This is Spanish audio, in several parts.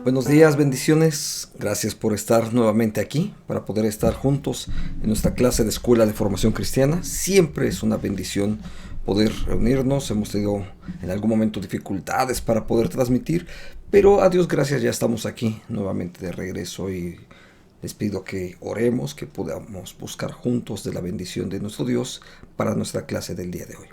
Buenos días, bendiciones. Gracias por estar nuevamente aquí para poder estar juntos en nuestra clase de Escuela de Formación Cristiana. Siempre es una bendición poder reunirnos. Hemos tenido en algún momento dificultades para poder transmitir, pero a Dios gracias ya estamos aquí nuevamente de regreso y les pido que oremos, que podamos buscar juntos de la bendición de nuestro Dios para nuestra clase del día de hoy.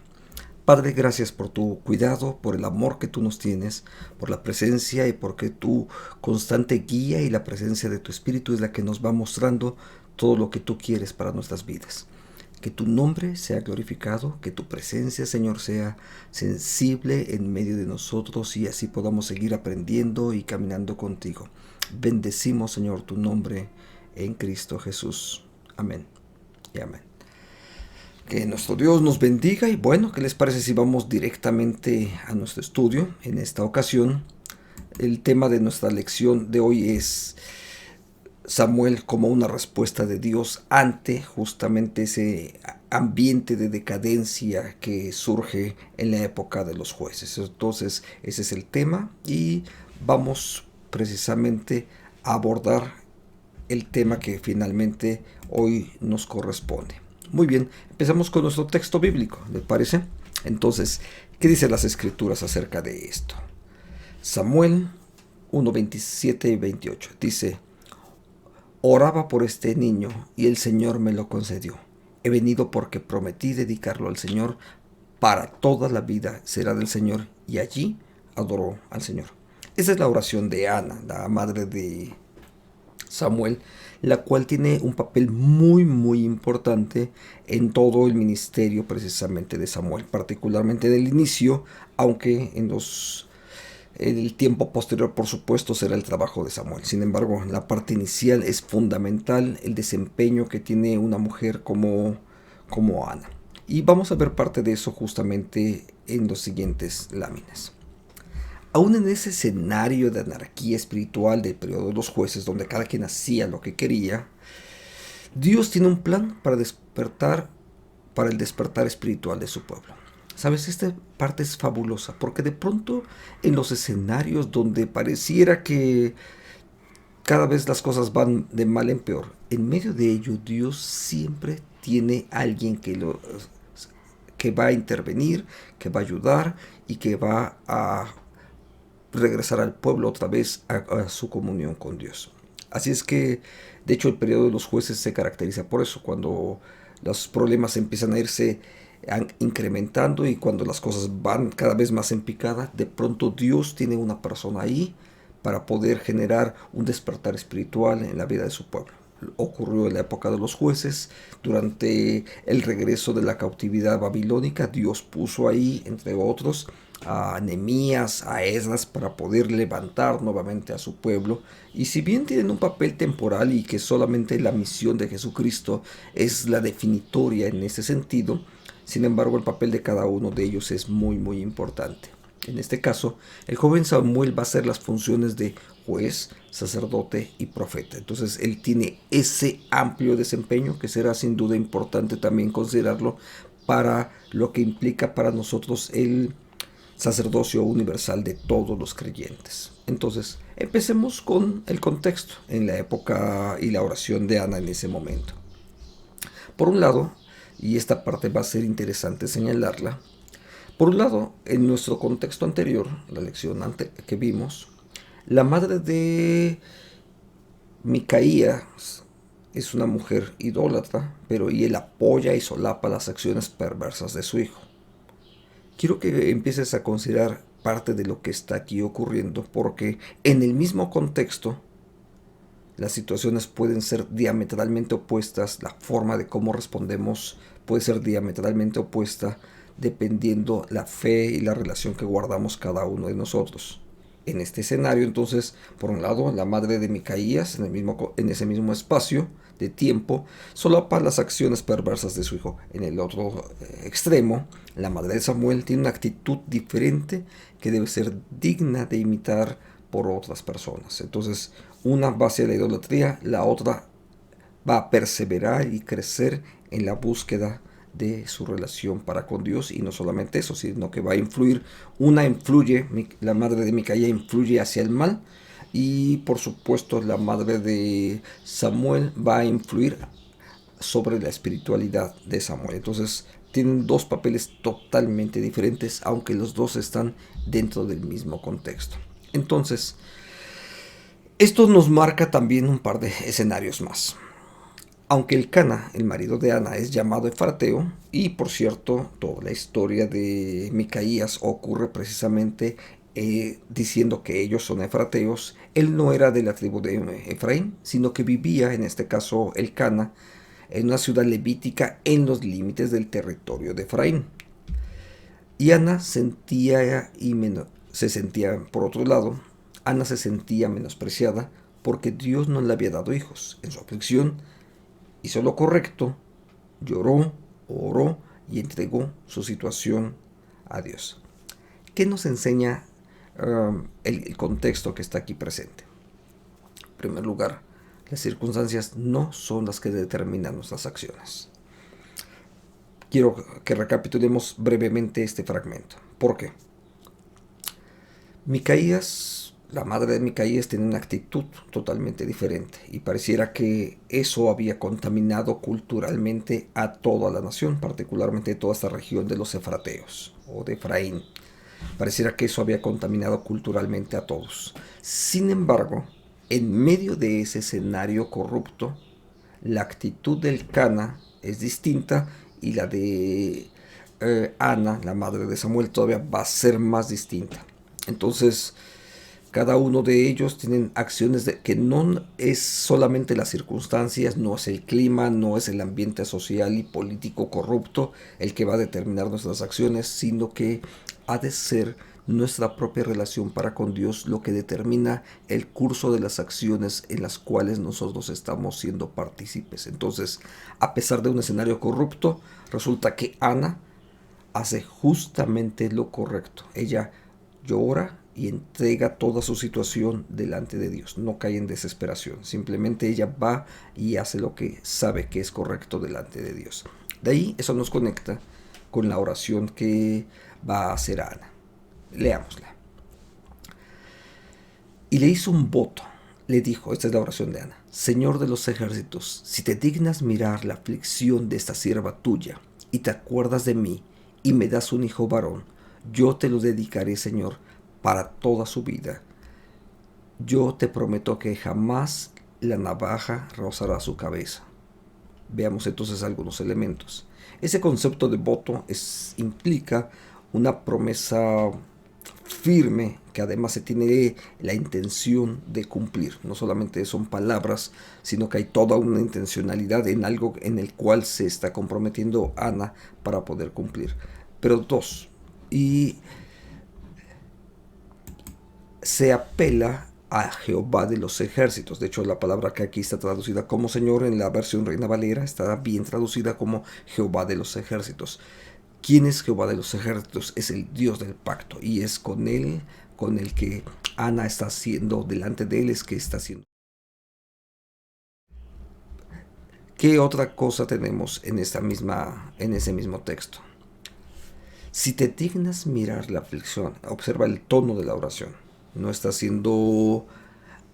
Padre, gracias por tu cuidado, por el amor que tú nos tienes, por la presencia y porque tu constante guía y la presencia de tu Espíritu es la que nos va mostrando todo lo que tú quieres para nuestras vidas. Que tu nombre sea glorificado, que tu presencia, Señor, sea sensible en medio de nosotros y así podamos seguir aprendiendo y caminando contigo. Bendecimos, Señor, tu nombre en Cristo Jesús. Amén y amén. Que nuestro Dios nos bendiga y bueno, ¿qué les parece si vamos directamente a nuestro estudio? En esta ocasión, el tema de nuestra lección de hoy es Samuel como una respuesta de Dios ante justamente ese ambiente de decadencia que surge en la época de los jueces. Entonces, ese es el tema y vamos precisamente a abordar el tema que finalmente hoy nos corresponde. Muy bien, empezamos con nuestro texto bíblico, ¿le parece? Entonces, ¿qué dicen las escrituras acerca de esto? Samuel 1:27 y 28 dice: oraba por este niño y el Señor me lo concedió. He venido porque prometí dedicarlo al Señor. Para toda la vida será del Señor. Y allí adoró al Señor. Esa es la oración de Ana, la madre de Samuel, la cual tiene un papel muy importante en todo el ministerio precisamente de Samuel, particularmente del inicio, aunque en el tiempo posterior, por supuesto, será el trabajo de Samuel. Sin embargo, la parte inicial es fundamental, el desempeño que tiene una mujer como Ana. Y vamos a ver parte de eso justamente en los siguientes láminas. Aún en ese escenario de anarquía espiritual del periodo de los jueces, donde cada quien hacía lo que quería, Dios tiene un plan para el despertar espiritual de su pueblo. Sabes, esta parte es fabulosa, porque de pronto en los escenarios donde pareciera que cada vez las cosas van de mal en peor, en medio de ello Dios siempre tiene alguien que va a intervenir, que va a ayudar y que va a regresar al pueblo otra vez a su comunión con Dios. Así es que, de hecho, el periodo de los jueces se caracteriza por eso, cuando los problemas empiezan a irse incrementando y cuando las cosas van cada vez más en picada, de pronto Dios tiene una persona ahí para poder generar un despertar espiritual en la vida de su pueblo. Ocurrió en la época de los jueces, durante el regreso de la cautividad babilónica, Dios puso ahí, entre otros, a Nehemías, a Esdras, para poder levantar nuevamente a su pueblo. Y si bien tienen un papel temporal y que solamente la misión de Jesucristo es la definitoria en ese sentido, sin embargo el papel de cada uno de ellos es muy importante. En este caso, el joven Samuel va a hacer las funciones de juez, sacerdote y profeta. Entonces él tiene ese amplio desempeño que será sin duda importante también considerarlo para lo que implica para nosotros el sacerdocio universal de todos los creyentes. Entonces, empecemos con el contexto en la época y la oración de Ana en ese momento. Por un lado, y esta parte va a ser interesante señalarla, por un lado, en nuestro contexto anterior, la lección que vimos, la madre de Micaías es una mujer idólatra, pero él apoya y solapa las acciones perversas de su hijo. Quiero que empieces a considerar parte de lo que está aquí ocurriendo, porque en el mismo contexto las situaciones pueden ser diametralmente opuestas, la forma de cómo respondemos puede ser diametralmente opuesta dependiendo la fe y la relación que guardamos cada uno de nosotros. En este escenario, entonces, por un lado, la madre de Micaías, en ese mismo espacio de tiempo, solapa las acciones perversas de su hijo. En el otro extremo, la madre de Samuel tiene una actitud diferente que debe ser digna de imitar por otras personas. Entonces, una va hacia la idolatría, la otra va a perseverar y crecer en la búsqueda de su relación para con Dios, y no solamente eso, sino que va a influir, la madre de Micaía influye hacia el mal y por supuesto la madre de Samuel va a influir sobre la espiritualidad de Samuel. Entonces tienen dos papeles totalmente diferentes, aunque los dos están dentro del mismo contexto. Entonces, esto nos marca también un par de escenarios más. Aunque el Cana, el marido de Ana, es llamado Efrateo, y por cierto, toda la historia de Micaías ocurre precisamente diciendo que ellos son efrateos, él no era de la tribu de Efraín, sino que vivía, en este caso el Cana, en una ciudad levítica en los límites del territorio de Efraín. Y Ana se sentía, por otro lado, Ana se sentía menospreciada porque Dios no le había dado hijos. En su aflicción hizo lo correcto, lloró, oró y entregó su situación a Dios. ¿Qué nos enseña el contexto que está aquí presente? En primer lugar, las circunstancias no son las que determinan nuestras acciones. Quiero que recapitulemos brevemente este fragmento. ¿Por qué? Micaías, la madre de Micaías, tiene una actitud totalmente diferente y pareciera que eso había contaminado culturalmente a toda la nación, particularmente toda esta región de los efrateos o de Efraín. Pareciera que eso había contaminado culturalmente a todos. Sin embargo, en medio de ese escenario corrupto, la actitud del Cana es distinta y la de Ana, la madre de Samuel, todavía va a ser más distinta. Entonces, cada uno de ellos tienen acciones que no es solamente las circunstancias, no es el clima, no es el ambiente social y político corrupto el que va a determinar nuestras acciones, sino que ha de ser nuestra propia relación para con Dios lo que determina el curso de las acciones en las cuales nosotros estamos siendo partícipes. Entonces, a pesar de un escenario corrupto, resulta que Ana hace justamente lo correcto. Ella llora y entrega toda su situación delante de Dios. No cae en desesperación. Simplemente ella va y hace lo que sabe que es correcto delante de Dios. De ahí eso nos conecta con la oración que va a hacer Ana. Leámosla. Y le hizo un voto. Le dijo, esta es la oración de Ana: Señor de los ejércitos, si te dignas mirar la aflicción de esta sierva tuya, y te acuerdas de mí, y me das un hijo varón, yo te lo dedicaré, Señor, para toda su vida. Yo te prometo que jamás la navaja rozará su cabeza. Veamos entonces algunos elementos. Ese concepto de voto implica una promesa firme que además se tiene la intención de cumplir. No solamente son palabras, sino que hay toda una intencionalidad en algo en el cual se está comprometiendo Ana para poder cumplir. Pero dos, y se apela a Jehová de los ejércitos. De hecho, la palabra que aquí está traducida como Señor en la versión Reina Valera está bien traducida como Jehová de los ejércitos. ¿Quién es Jehová de los ejércitos? Es el Dios del pacto y es con él, con el que Ana está haciendo, delante de él es que está haciendo. ¿Qué otra cosa tenemos en ese mismo texto? Si te dignas mirar la aflicción, observa el tono de la oración. No está haciendo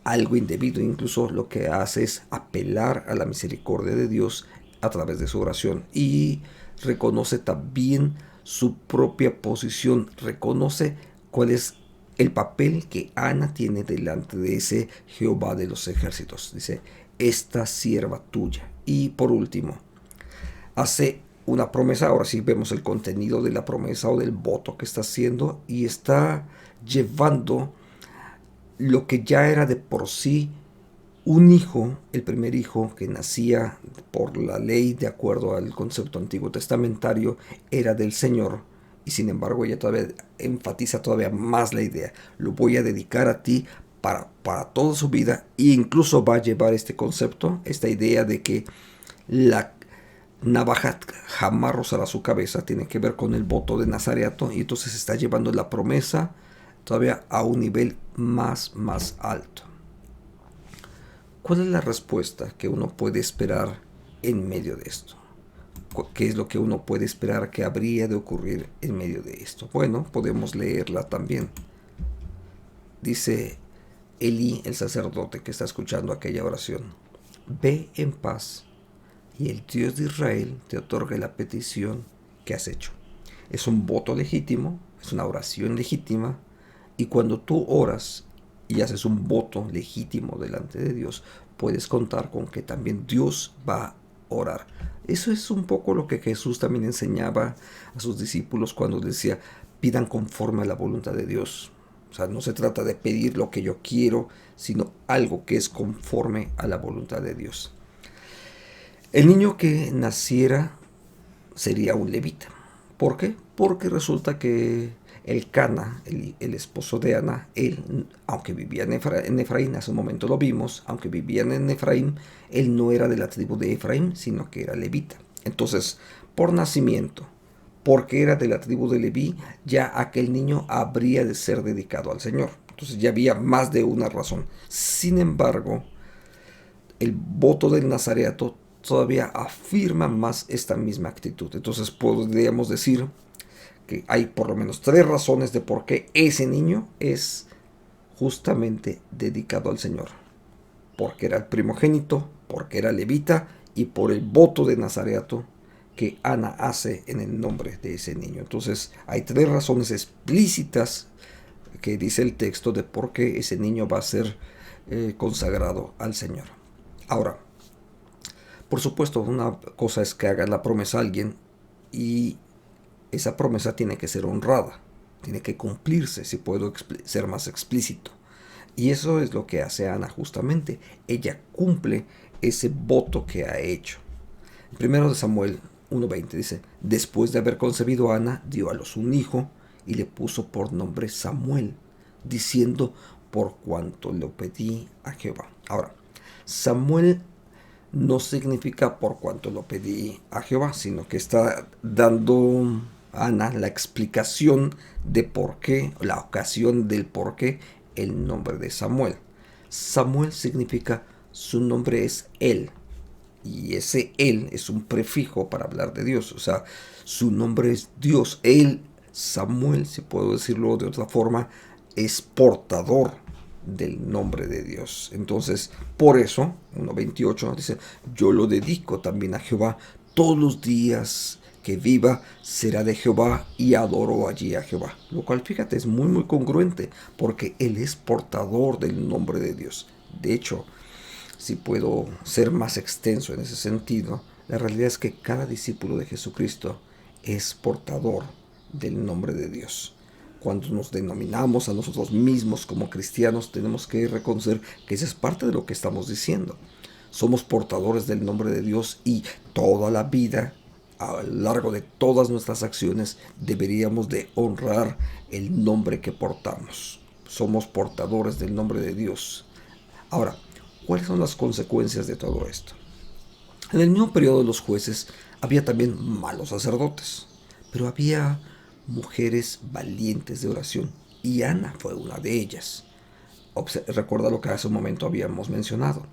algo indebido, incluso lo que hace es apelar a la misericordia de Dios a través de su oración y reconoce también su propia posición, reconoce cuál es el papel que Ana tiene delante de ese Jehová de los ejércitos. Dice, esta sierva tuya. Y por último, hace una promesa. Ahora sí vemos el contenido de la promesa o del voto que está haciendo y está llevando lo que ya era de por sí un hijo, el primer hijo que nacía por la ley de acuerdo al concepto antiguo testamentario, era del Señor. Y sin embargo ella todavía enfatiza todavía más la idea. Lo voy a dedicar a ti para toda su vida. E incluso va a llevar este concepto, esta idea de que la navaja jamás rozará su cabeza. Tiene que ver con el voto de Nazareato. Y entonces está llevando la promesa todavía a un nivel más alto. ¿Cuál es la respuesta que uno puede esperar en medio de esto? ¿Qué es lo que uno puede esperar que habría de ocurrir en medio de esto? Bueno, podemos leerla también. Dice, Elí, el sacerdote que está escuchando aquella oración: ve en paz y el Dios de Israel te otorgue la petición que has hecho. Es un voto legítimo, es una oración legítima, y cuando tú oras y haces un voto legítimo delante de Dios, puedes contar con que también Dios va a orar. Eso es un poco lo que Jesús también enseñaba a sus discípulos cuando decía: pidan conforme a la voluntad de Dios. O sea, no se trata de pedir lo que yo quiero, sino algo que es conforme a la voluntad de Dios. El niño que naciera sería un levita. ¿Por qué? Porque resulta que el Cana, el esposo de Ana, él, aunque vivía en Efraín, hace un momento lo vimos, aunque vivían en Efraín, él no era de la tribu de Efraín, sino que era levita. Entonces, por nacimiento, porque era de la tribu de Leví, ya aquel niño habría de ser dedicado al Señor. Entonces ya había más de una razón. Sin embargo, el voto del nazareato todavía afirma más esta misma actitud. Entonces podríamos decir que hay por lo menos 3 razones de por qué ese niño es justamente dedicado al Señor: porque era el primogénito, porque era levita y por el voto de nazareato que Ana hace en el nombre de ese niño. Entonces hay 3 razones explícitas que dice el texto de por qué ese niño va a ser consagrado al Señor. Ahora, por supuesto, una cosa es que haga la promesa a alguien y esa promesa tiene que ser honrada, tiene que cumplirse, si puedo ser más explícito. Y eso es lo que hace Ana justamente. Ella cumple ese voto que ha hecho. Primero de Samuel 1:20 dice: después de haber concebido Ana, dio a luz un hijo y le puso por nombre Samuel, diciendo: por cuanto lo pedí a Jehová. Ahora, Samuel no significa por cuanto lo pedí a Jehová, sino que está dando a Ana la explicación de por qué, la ocasión del por qué el nombre de Samuel. Samuel significa, su nombre es él, y ese él es un prefijo para hablar de Dios. O sea, su nombre es Dios. Él, Samuel, si puedo decirlo de otra forma, es portador del nombre de Dios. Entonces, por eso, 1:28 dice: yo lo dedico también a Jehová, todos los días que viva será de Jehová, y adoró allí a Jehová. Lo cual, fíjate, es muy muy congruente, porque él es portador del nombre de Dios. De hecho, si puedo ser más extenso en ese sentido, la realidad es que cada discípulo de Jesucristo es portador del nombre de Dios. Cuando nos denominamos a nosotros mismos como cristianos, tenemos que reconocer que esa es parte de lo que estamos diciendo. Somos portadores del nombre de Dios, y toda la vida, a lo largo de todas nuestras acciones, deberíamos de honrar el nombre que portamos. Somos portadores del nombre de Dios. Ahora, ¿cuáles son las consecuencias de todo esto? En el mismo periodo de los jueces había también malos sacerdotes, pero había mujeres valientes de oración, y Ana fue una de ellas. Recuerda lo que hace un momento habíamos mencionado.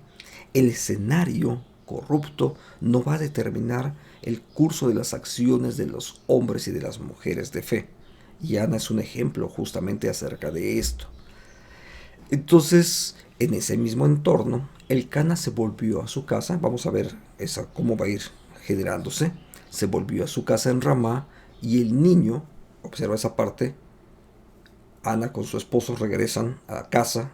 El escenario corrupto no va a determinar el curso de las acciones de los hombres y de las mujeres de fe, y Ana es un ejemplo justamente acerca de esto. Entonces, en ese mismo entorno, el Cana se volvió a su casa. Vamos a ver cómo va a ir generándose. Se volvió a su casa en Ramá, y el niño, observa esa parte, Ana con su esposo regresan a casa,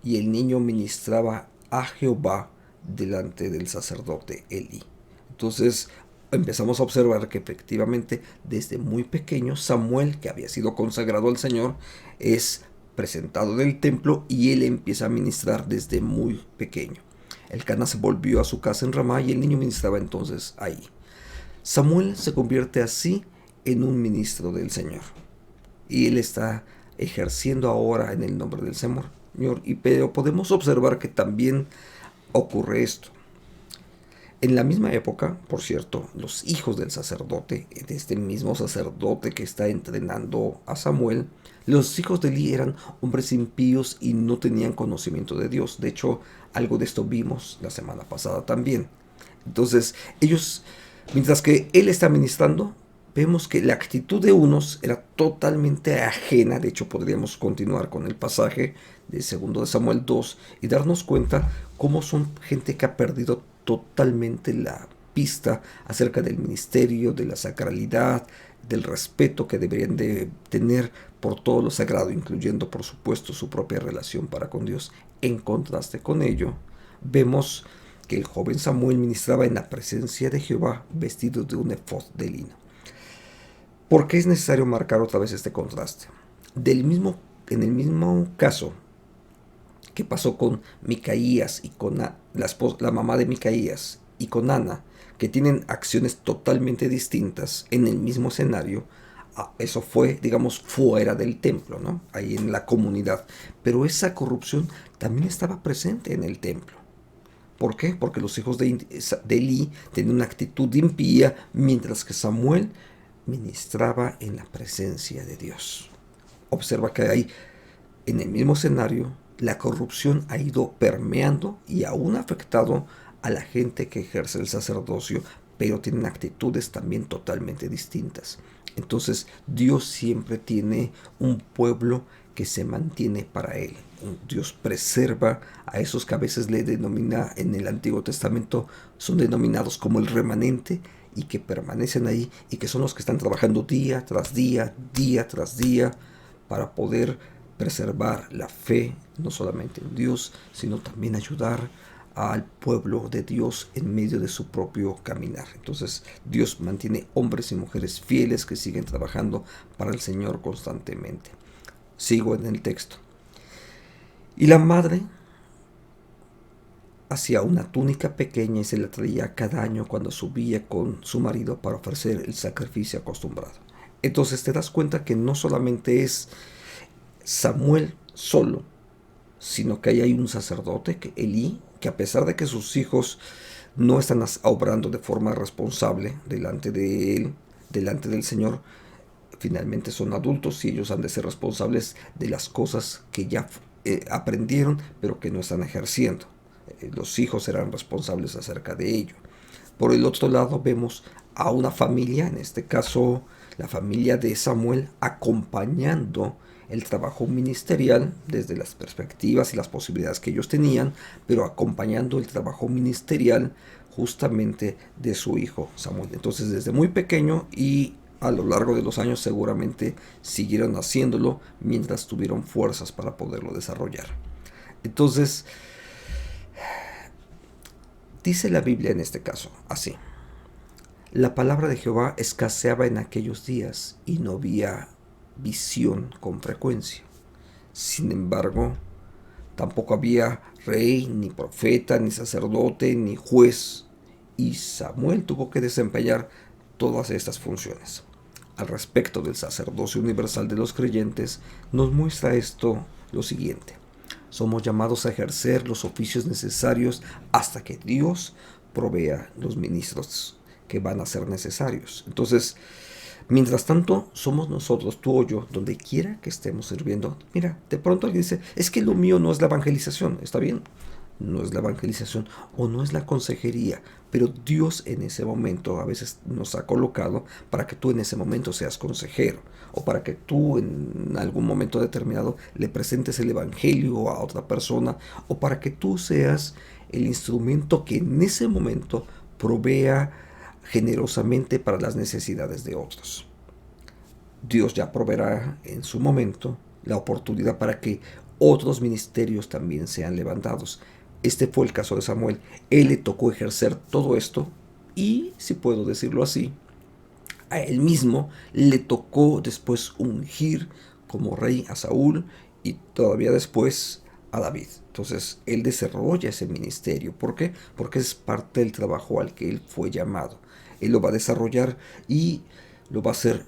y el niño ministraba a Jehová delante del sacerdote Elí. Entonces empezamos a observar que efectivamente desde muy pequeño Samuel, que había sido consagrado al Señor, es presentado del templo, y él empieza a ministrar desde muy pequeño. El Cana se volvió a su casa en Ramá, y el niño ministraba entonces ahí. Samuel se convierte así en un ministro del Señor, y él está ejerciendo ahora en el nombre del Señor. Pero podemos observar que también ocurre esto. En la misma época, por cierto, los hijos del sacerdote, de este mismo sacerdote que está entrenando a Samuel, los hijos de Elí eran hombres impíos y no tenían conocimiento de Dios. De hecho, algo de esto vimos la semana pasada también. Entonces, ellos, mientras que él está ministrando, vemos que la actitud de unos era totalmente ajena. De hecho, podríamos continuar con el pasaje de 2 de Samuel 2 y darnos cuenta cómo son gente que ha perdido totalmente la pista acerca del ministerio, de la sacralidad, del respeto que deberían de tener por todo lo sagrado, incluyendo por supuesto su propia relación para con Dios. En contraste con ello, vemos que el joven Samuel ministraba en la presencia de Jehová vestido de un efod de lino. ¿Por qué es necesario marcar otra vez este contraste? En el mismo caso que pasó con Micaías y con la mamá de Micaías y con Ana, que tienen acciones totalmente distintas en el mismo escenario, eso fue, digamos, fuera del templo, ¿no? Ahí en la comunidad. Pero esa corrupción también estaba presente en el templo. ¿Por qué? Porque los hijos de Elí tenían una actitud impía, mientras que Samuel ministraba en la presencia de Dios. Observa que ahí, en el mismo escenario, la corrupción ha ido permeando y aún ha afectado a la gente que ejerce el sacerdocio, pero tienen actitudes también totalmente distintas. Entonces, Dios siempre tiene un pueblo que se mantiene para Él. Dios preserva a esos que a veces le denomina en el Antiguo Testamento, son denominados como el remanente, y que permanecen ahí y que son los que están trabajando día tras día, día tras día, para poder preservar la fe, no solamente en Dios, sino también ayudar al pueblo de Dios en medio de su propio caminar. Entonces Dios mantiene hombres y mujeres fieles que siguen trabajando para el Señor constantemente. Sigo en el texto. Y la madre hacía una túnica pequeña y se la traía cada año cuando subía con su marido para ofrecer el sacrificio acostumbrado. Entonces te das cuenta que no solamente es Samuel solo, sino que ahí hay un sacerdote, que Elí, que a pesar de que sus hijos no están obrando de forma responsable delante de él, delante del Señor, finalmente son adultos y ellos han de ser responsables de las cosas que ya aprendieron, pero que no están ejerciendo. Los hijos serán responsables acerca de ello. Por el otro lado vemos a una familia, en este caso la familia de Samuel, acompañando el trabajo ministerial desde las perspectivas y las posibilidades que ellos tenían, pero acompañando el trabajo ministerial justamente de su hijo Samuel. Entonces desde muy pequeño y a lo largo de los años seguramente siguieron haciéndolo mientras tuvieron fuerzas para poderlo desarrollar. Entonces, dice la Biblia en este caso así: la palabra de Jehová escaseaba en aquellos días y no había visión con frecuencia. Sin embargo, tampoco había rey, ni profeta, ni sacerdote, ni juez, y Samuel tuvo que desempeñar todas estas funciones. Al respecto del sacerdocio universal de los creyentes, nos muestra esto lo siguiente: somos llamados a ejercer los oficios necesarios hasta que Dios provea los ministros que van a ser necesarios. Entonces, mientras tanto, somos nosotros, tú o yo, donde quiera que estemos sirviendo. Mira, de pronto alguien dice, es que lo mío no es la evangelización. Está bien, no es la evangelización o no es la consejería, pero Dios en ese momento a veces nos ha colocado para que tú en ese momento seas consejero, o para que tú en algún momento determinado le presentes el evangelio a otra persona, o para que tú seas el instrumento que en ese momento provea generosamente para las necesidades de otros. Dios ya proveerá en su momento la oportunidad para que otros ministerios también sean levantados. Este fue el caso de Samuel. Él le tocó ejercer todo esto y, si puedo decirlo así, a él mismo le tocó después ungir como rey a Saúl y todavía después a David. Entonces él desarrolla ese ministerio. ¿Por qué? Porque es parte del trabajo al que él fue llamado. Él lo va a desarrollar y lo va a hacer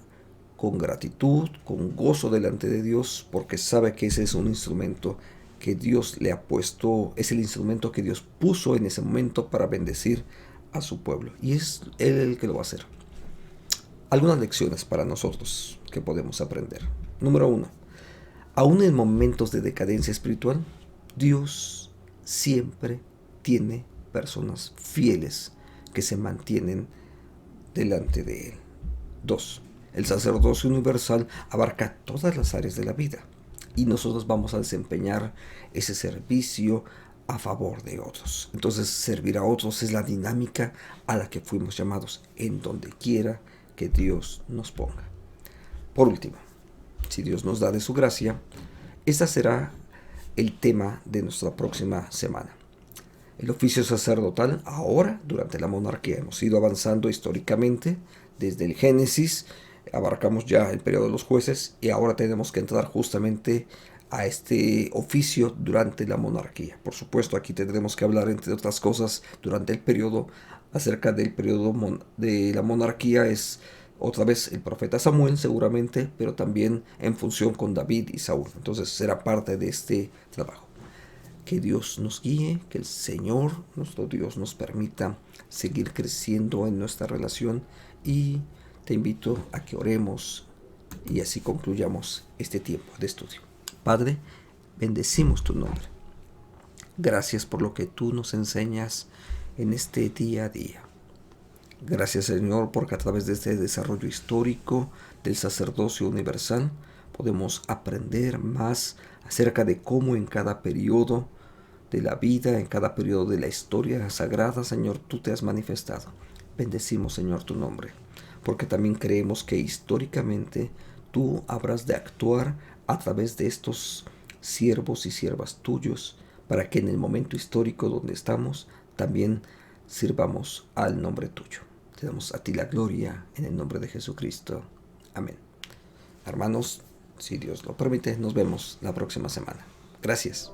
con gratitud, con gozo delante de Dios, porque sabe que ese es un instrumento que Dios le ha puesto, es el instrumento que Dios puso en ese momento para bendecir a su pueblo. Y es Él el que lo va a hacer. Algunas lecciones para nosotros que podemos aprender. Número 1. Aún en momentos de decadencia espiritual, Dios siempre tiene personas fieles que se mantienen delante de Él. 2. El sacerdocio universal abarca todas las áreas de la vida y nosotros vamos a desempeñar ese servicio a favor de otros. Entonces, servir a otros es la dinámica a la que fuimos llamados en donde quiera que Dios nos ponga. Por último, si Dios nos da de su gracia, este será el tema de nuestra próxima semana. El oficio sacerdotal ahora, durante la monarquía, hemos ido avanzando históricamente desde el Génesis, abarcamos ya el periodo de los jueces y ahora tenemos que entrar justamente a este oficio durante la monarquía. Por supuesto, aquí tendremos que hablar, entre otras cosas, durante el periodo, acerca del periodo de la monarquía, es otra vez el profeta Samuel seguramente, pero también en función con David y Saúl. Entonces será parte de este trabajo. Que Dios nos guíe, que el Señor, nuestro Dios, nos permita seguir creciendo en nuestra relación, y te invito a que oremos y así concluyamos este tiempo de estudio. Padre, bendecimos tu nombre. Gracias por lo que tú nos enseñas en este día a día. Gracias, Señor, porque a través de este desarrollo histórico del sacerdocio universal podemos aprender más acerca de cómo en cada periodo de la vida, en cada periodo de la historia sagrada, Señor, tú te has manifestado. Bendecimos, Señor, tu nombre, porque también creemos que históricamente tú habrás de actuar a través de estos siervos y siervas tuyos, para que en el momento histórico donde estamos también sirvamos al nombre tuyo. Te damos a ti la gloria en el nombre de Jesucristo. Amén. Hermanos, si Dios lo permite, nos vemos la próxima semana. Gracias.